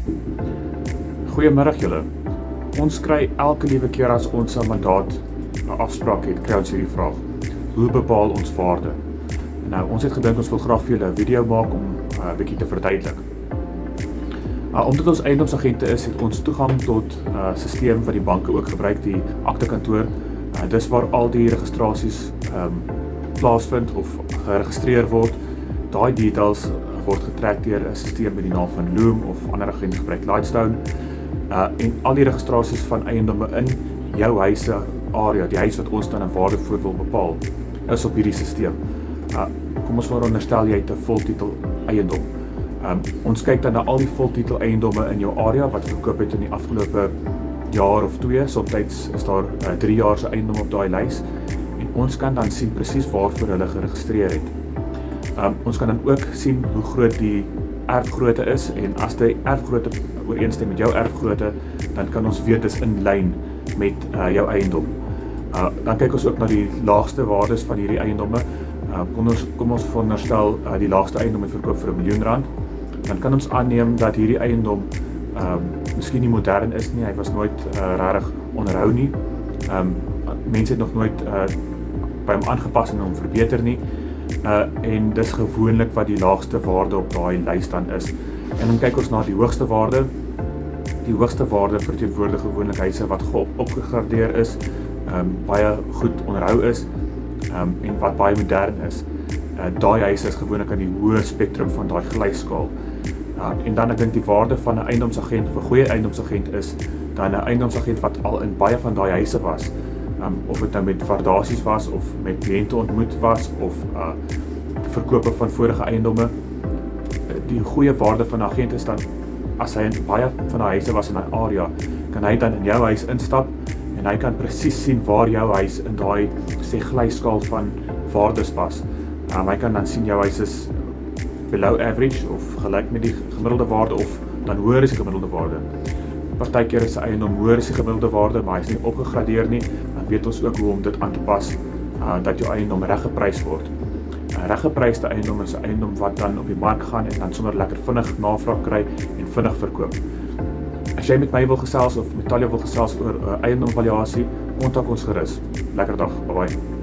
Goeiemiddag julle. Ons kry elke liewe keer as ons 'n mandaat 'n afspraak het, kry ons hierdie vraag. Hoe bepaal ons waarde? Nou, ons het gedink ons wil graag vir julle 'n video maak om 'n bietjie te verduidelik. Omdat ons eiendomsagente is, het ons toegang tot 'n stelsel wat die banke ook gebruik, die aktekantoor. Dis waar al die registrasies plaasvind of geregistreer word. Daai details word getrek deur 'n stelsel met die naam van Loom of ander agent gebruik Lightstone. En al die registrasies van eiendomme in jou huise area, die huis wat ons dan 'n waarde voor wil bepaal, is op hierdie stelsel. Kom ons veronderstel jy het 'n voltitel eiendom. Ons kyk dan na al die voltitel eiendomme in jou area wat verkoop het in die afgelope jaar of 2, soms is daar 3 jaar se eiendom op daai lys, en ons kan dan sien presies waarvoor hulle geregistreer het. Ons kan dan ook sien hoe groot die erfgrootte is, en as die erfgrootte ooreenstem met jou erfgrootte, dan kan ons weet dis in lyn met jou eiendom. Dan kyk ons ook na die laagste waardes van hierdie eiendomme. Kom ons veronderstel die laagste eiendom het verkoop vir R1 miljoen, dan kan ons aanneem dat hierdie eiendom miskien nie modern is nie, hy was nooit regtig onderhou nie. Mense het nog nooit by hom aangepas en hom verbeter nie. En dis gewoonlik wat die laagste waarde op daai lys dan is. En dan kyk ons na die hoogste waarde. Die hoogste waarde verteenwoordig gewoonlik huise wat opgegradeer is, baie goed onderhou is, en wat baie modern is. Daai huise is gewoonlik aan die hoë spektrum van daai gelyskaal. En dan ek dink die waarde van 'n eiendomsagent of 'n goeie eiendomsagent is dan 'n eiendomsagent wat al in baie van daai huise was. Of dit nou met waardasies was, of met kliënte ontmoet was, of verkope van vorige eiendomme. Die goeie waarde van 'n agent is dan, as hy in baie van die huise was in daai area, kan hy dan in jou huis instap, en hy kan presies sien waar jou huis in daai glyskaal van waardes pas. Hy kan dan sien jou huis is below average, of gelyk met die gemiddelde waarde, of dan hoër as die gemiddelde waarde. Partykeer is 'n eiendom hoër as die gemiddelde waarde, maar hy is nie opgegradeer nie. Dan weet ons ook hoe om dit aan te pas, dat jou eiendom reg geprys word. Reg gepryste eiendom is 'n eiendom wat dan op die mark gaan en dan sommer lekker vinnig navraag kry en vinnig verkoop. As jy met my wil gesels of met Talia wil gesels oor eiendomvaluasie, kontak ons gerus. Lekker dag, bye bye.